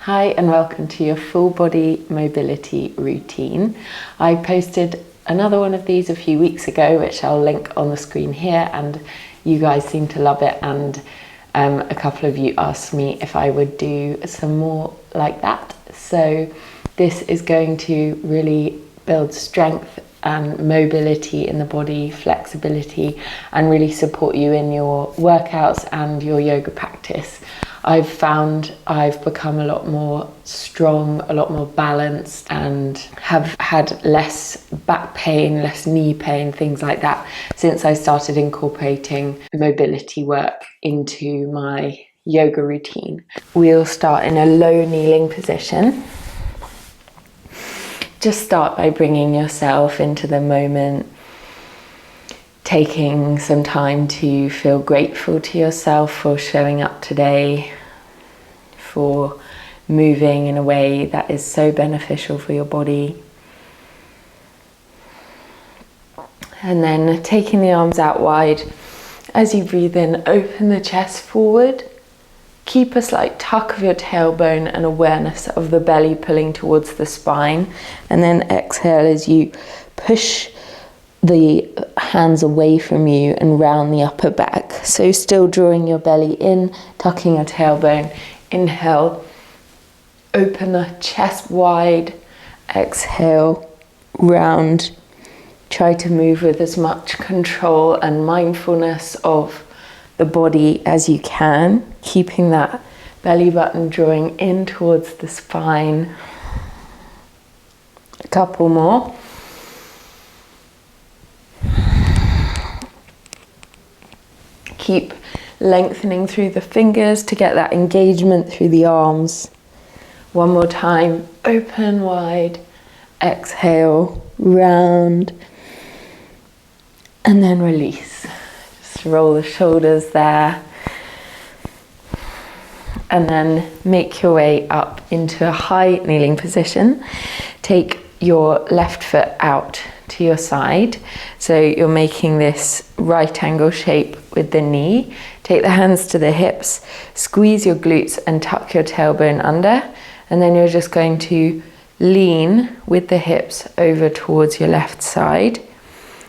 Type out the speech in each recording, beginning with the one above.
Hi and welcome to your full body mobility routine. I posted another one of these a few weeks ago, which I'll link on the screen here, and you guys seem to love it, and a couple of you asked me if I would do some more like that. So this is going to really build strength and mobility in the body, flexibility, and really support you in your workouts and your yoga practice. I've found I've become a lot more strong, a lot more balanced, and have had less back pain, less knee pain, things like that, since I started incorporating mobility work into my yoga routine. We'll start in a low kneeling position. Just start by bringing yourself into the moment, taking some time to feel grateful to yourself for showing up today, for moving in a way that is so beneficial for your body. And then taking the arms out wide. As you breathe in, open the chest forward. Keep a slight tuck of your tailbone and awareness of the belly pulling towards the spine. And then exhale as you push the hands away from you and round the upper back. So still drawing your belly in, tucking your tailbone. Inhale, open the chest wide. Exhale, round. Try to move with as much control and mindfulness of the body as you can, keeping that belly button drawing in towards the spine. A couple more. Keep lengthening through the fingers to get that engagement through the arms. One more time, open wide, exhale, round, and then release. Just roll the shoulders there. And then make your way up into a high kneeling position. Take your left foot out to your side. So you're making this right angle shape with the knee. Take the hands to the hips, squeeze your glutes and tuck your tailbone under. And then you're just going to lean with the hips over towards your left side,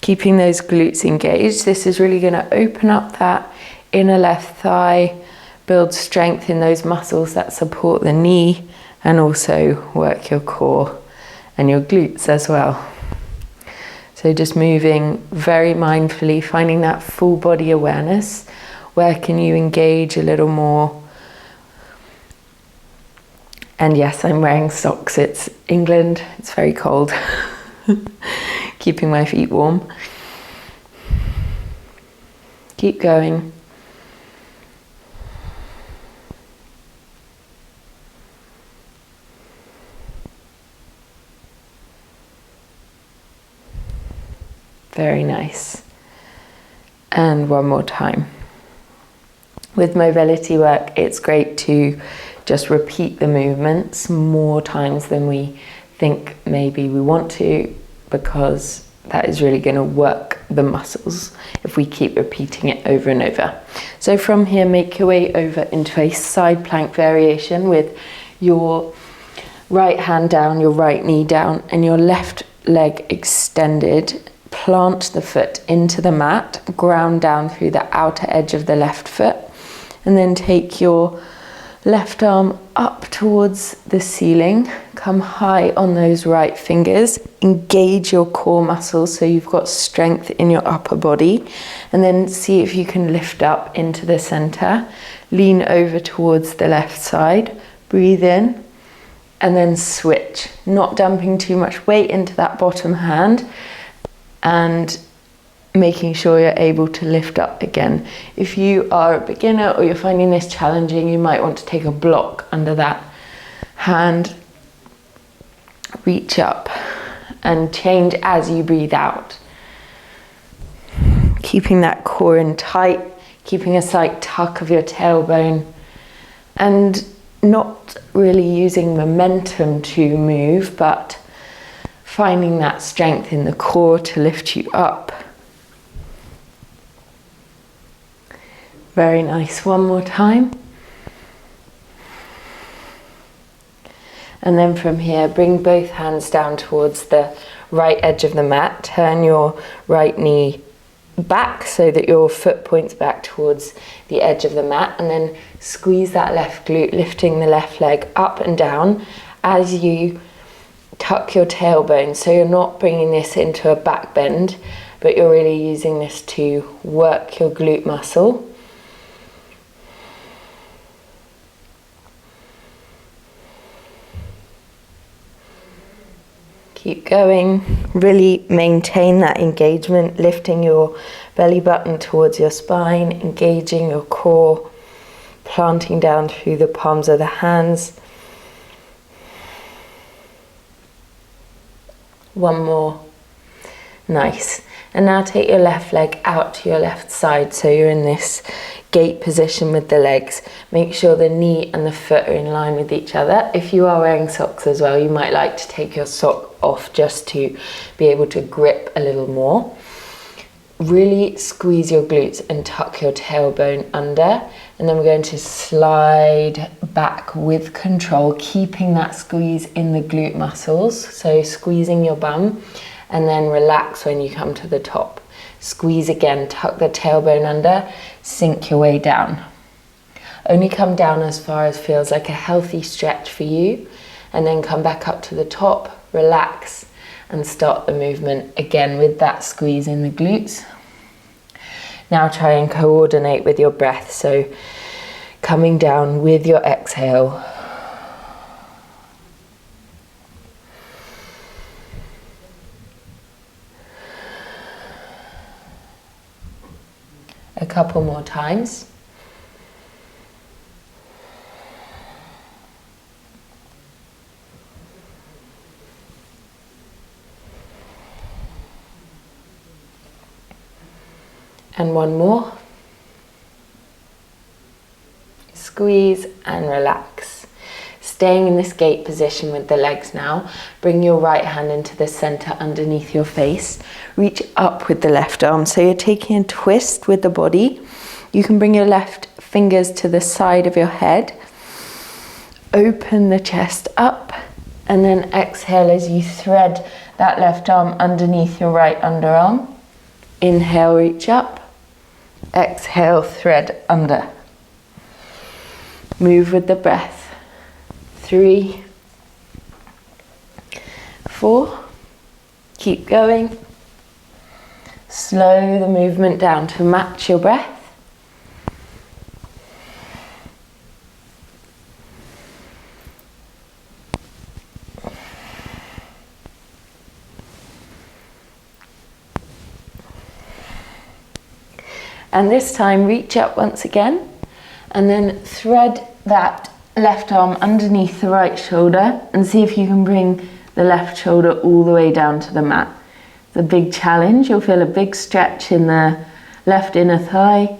keeping those glutes engaged. This is really going to open up that inner left thigh, build strength in those muscles that support the knee, and also work your core and your glutes as well. So just moving very mindfully, finding that full body awareness. Where can you engage a little more? And yes, I'm wearing socks. It's England, it's very cold. Keeping my feet warm. Keep going. Very nice. And one more time. With mobility work, it's great to just repeat the movements more times than we think maybe we want to, because that is really going to work the muscles if we keep repeating it over and over. So from here, make your way over into a side plank variation with your right hand down, your right knee down, and your left leg extended. Plant the foot into the mat, ground down through the outer edge of the left foot, and then take your left arm up towards the ceiling. Come high on those right fingers. Engage your core muscles so you've got strength in your upper body, and then see if you can lift up into the center. Lean over towards the left side. Breathe in, and then switch. Not dumping too much weight into that bottom hand, and making sure you're able to lift up again. If you are a beginner or you're finding this challenging, you might want to take a block under that hand. Reach up and change as you breathe out. Keeping that core in tight, keeping a slight tuck of your tailbone, and not really using momentum to move, but finding that strength in the core to lift you up. Very nice. One more time. And then from here, bring both hands down towards the right edge of the mat. Turn your right knee back so that your foot points back towards the edge of the mat, and then squeeze that left glute, lifting the left leg up and down as you tuck your tailbone. So you're not bringing this into a back bend, but you're really using this to work your glute muscle. Keep going, really maintain that engagement, lifting your belly button towards your spine, engaging your core, planting down through the palms of the hands. One more. Nice. And now take your left leg out to your left side, so you're in this gate position with the legs. Make sure the knee and the foot are in line with each other. If you are wearing socks as well, you might like to take your sock off just to be able to grip a little more. Really squeeze your glutes and tuck your tailbone under, and then we're going to slide back with control, keeping that squeeze in the glute muscles, so squeezing your bum, and then relax when you come to the top. Squeeze again, tuck the tailbone under, sink your way down. Only come down as far as feels like a healthy stretch for you, and then come back up to the top, relax, and start the movement again with that squeeze in the glutes. Now try and coordinate with your breath, so coming down with your exhale. A couple more times. And one more. Squeeze and relax. Staying in this gate position with the legs now. Bring your right hand into the center underneath your face. Reach up with the left arm. So you're taking a twist with the body. You can bring your left fingers to the side of your head. Open the chest up, and then exhale as you thread that left arm underneath your right underarm. Inhale, reach up. Exhale, thread under. Move with the breath. 3, 4. Keep going. Slow the movement down to match your breath. And this time, reach up once again, and then thread that left arm underneath the right shoulder, and see if you can bring the left shoulder all the way down to the mat. It's a big challenge. You'll feel a big stretch in the left inner thigh.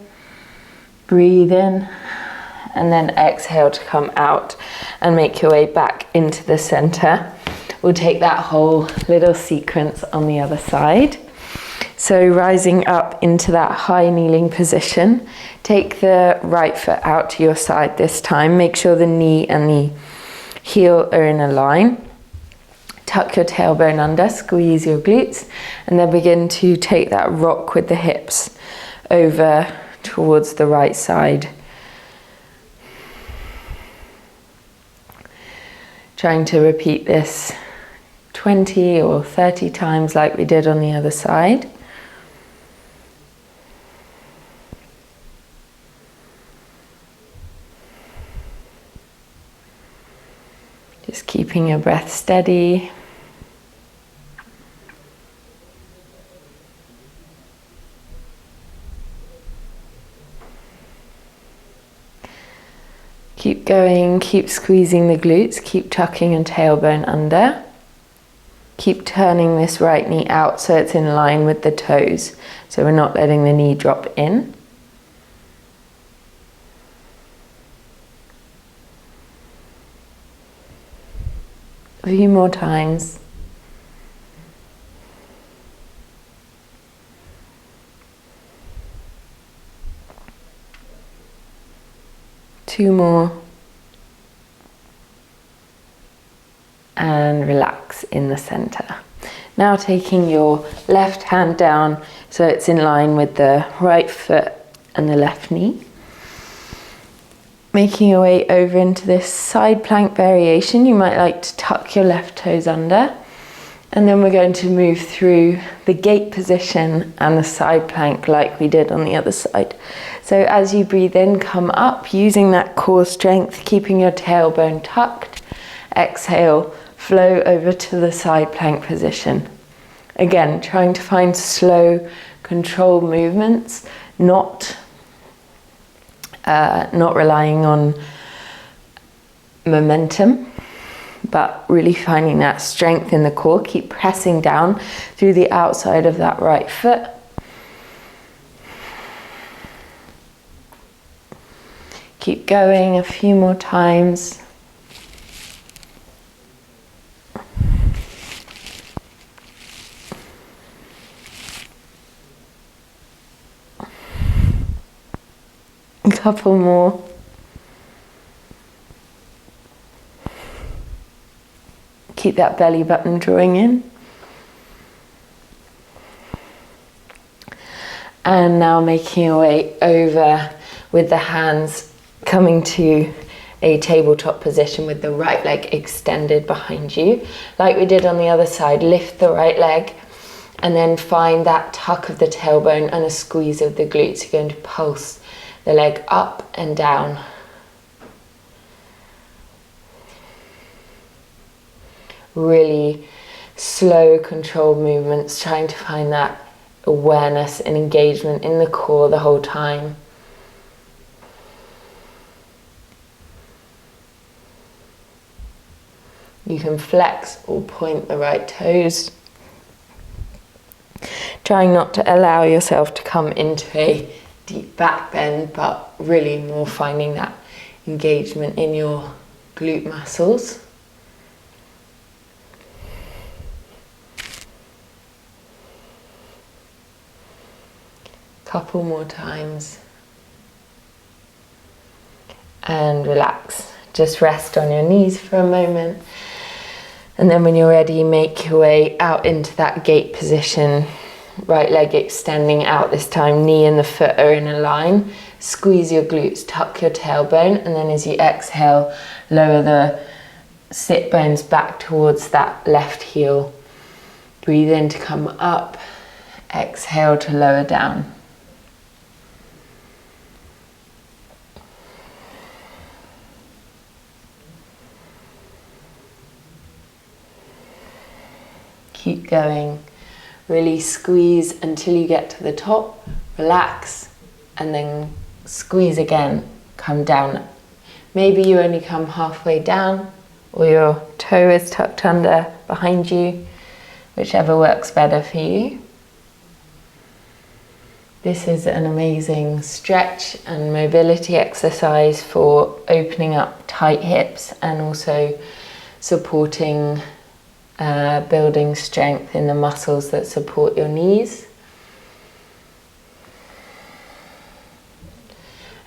Breathe in, and then exhale to come out and make your way back into the center. We'll take that whole little sequence on the other side. So rising up into that high kneeling position, take the right foot out to your side this time. Make sure the knee and the heel are in a line. Tuck your tailbone under, squeeze your glutes, and then begin to take that rock with the hips over towards the right side. Trying to repeat this 20 or 30 times like we did on the other side. Just keeping your breath steady. Keep going, keep squeezing the glutes, keep tucking your tailbone under. Keep turning this right knee out so it's in line with the toes, so we're not letting the knee drop in. A few more times. Two more. and relax in the center. Now taking your left hand down so it's in line with the right foot and the left knee. Making your way over into this side plank variation. You might like to tuck your left toes under. And then we're going to move through the gate position and the side plank like we did on the other side. So as you breathe in, come up using that core strength, keeping your tailbone tucked. Exhale, flow over to the side plank position. Again, trying to find slow, controlled movements, not relying on momentum, but really finding that strength in the core. Keep pressing down through the outside of that right foot. Keep going a few more times. A couple more. Keep that belly button drawing in. And now making your way over with the hands coming to a tabletop position with the right leg extended behind you. Like we did on the other side, lift the right leg and then find that tuck of the tailbone and a squeeze of the glutes. You're going to pulse the leg up and down. Really slow, controlled movements, trying to find that awareness and engagement in the core the whole time. You can flex or point the right toes. Trying not to allow yourself to come into a deep back bend, but really more finding that engagement in your glute muscles. Couple more times. And relax. Just rest on your knees for a moment. And then when you're ready, make your way out into that gate position. Right leg extending out this time, knee and the foot are in a line. Squeeze your glutes, tuck your tailbone, and then as you exhale, lower the sit bones back towards that left heel. Breathe in to come up, exhale to lower down. Keep going. Really squeeze until you get to the top, relax, and then squeeze again, come down. Maybe you only come halfway down, or your toe is tucked under behind you, whichever works better for you. This is an amazing stretch and mobility exercise for opening up tight hips and also supporting building strength in the muscles that support your knees.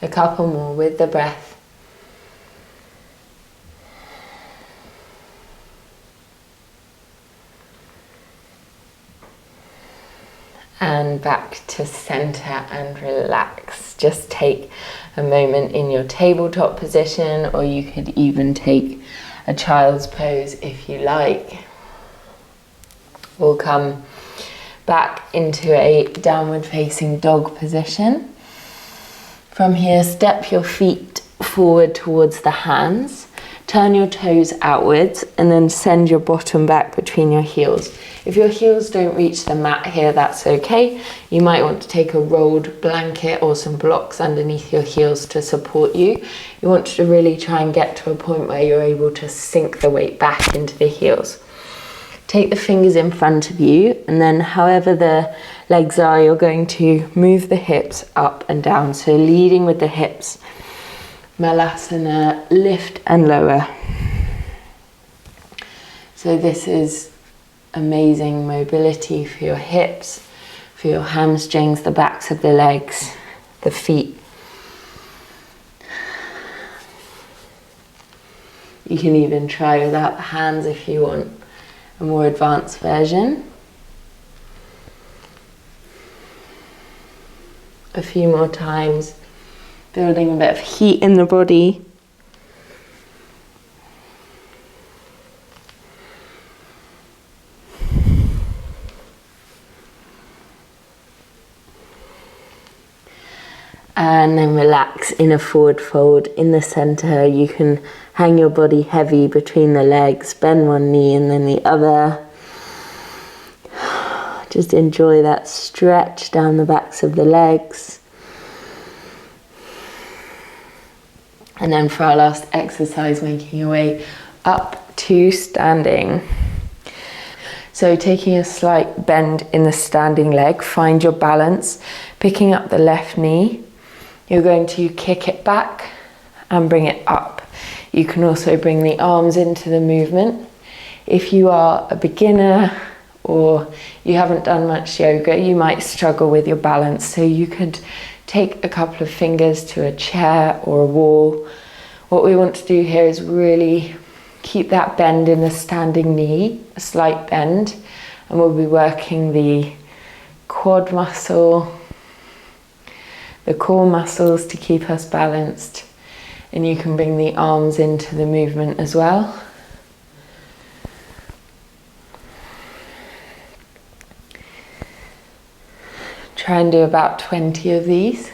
A couple more with the breath. And back to center and relax. Just take a moment in your tabletop position, or you could even take a child's pose if you like. We'll come back into a downward facing dog position. From here, step your feet forward towards the hands, turn your toes outwards, and then send your bottom back between your heels. If your heels don't reach the mat here, that's okay. You might want to take a rolled blanket or some blocks underneath your heels to support you. You want to really try and get to a point where you're able to sink the weight back into the heels. Take the fingers in front of you, and then however the legs are, you're going to move the hips up and down. So leading with the hips, Malasana, lift and lower. So this is amazing mobility for your hips, for your hamstrings, the backs of the legs, the feet. You can even try without the hands if you want a more advanced version. A few more times, building a bit of heat in the body. And then relax in a forward fold in the center. You can hang your body heavy between the legs, bend one knee and then the other. Just enjoy that stretch down the backs of the legs. And then for our last exercise, making your way up to standing. So taking a slight bend in the standing leg, find your balance, picking up the left knee. You're going to kick it back and bring it up. You can also bring the arms into the movement. If you are a beginner or you haven't done much yoga, you might struggle with your balance. So you could take a couple of fingers to a chair or a wall. What we want to do here is really keep that bend in the standing knee, a slight bend, and we'll be working the quad muscle, the core muscles to keep us balanced, and you can bring the arms into the movement as well. Try and do about 20 of these.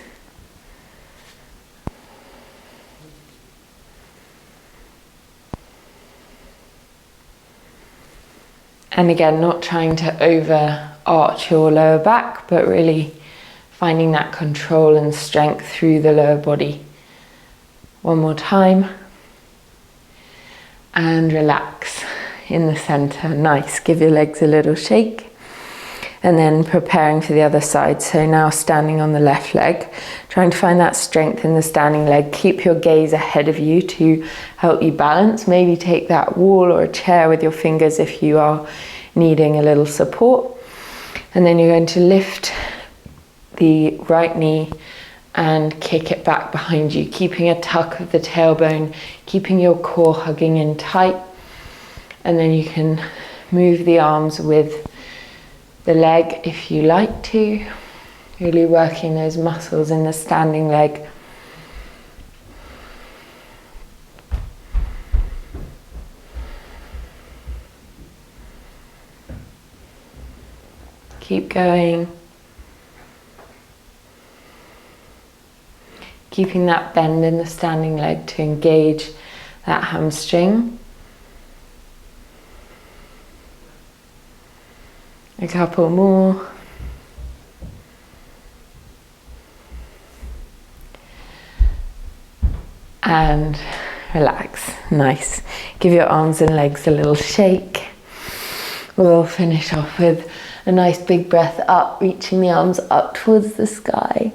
And again, not trying to over arch your lower back, but really finding that control and strength through the lower body. One more time. And relax in the center. Nice. Give your legs a little shake. And then preparing for the other side. So now standing on the left leg, trying to find that strength in the standing leg. Keep your gaze ahead of you to help you balance. Maybe take that wall or a chair with your fingers if you are needing a little support. And then you're going to lift the right knee and kick it back behind you, keeping a tuck of the tailbone, keeping your core hugging in tight. And then you can move the arms with the leg if you like to, really working those muscles in the standing leg. Keep going. Keeping that bend in the standing leg to engage that hamstring. A couple more. And relax. Nice. Give your arms and legs a little shake. We'll finish off with a nice big breath up, reaching the arms up towards the sky.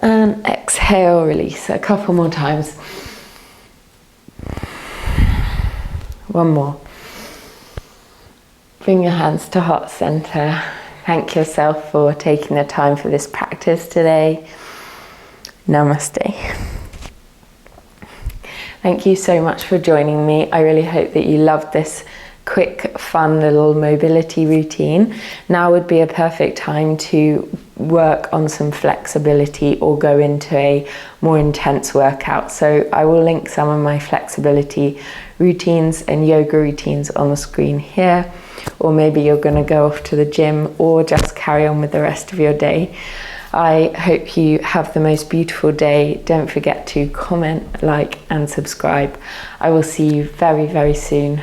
And exhale, release. A couple more times. One more. Bring your hands to heart center. Thank yourself for taking the time for this practice today. Namaste. Thank you so much for joining me. I really hope that you loved this quick, fun little mobility routine. Now would be a perfect time to work on some flexibility or go into a more intense workout. So I will link some of my flexibility routines and yoga routines on the screen here, or maybe you're going to go off to the gym or just carry on with the rest of your day. I hope you have the most beautiful day. Don't forget to comment, like, and subscribe. I will see you very, very soon.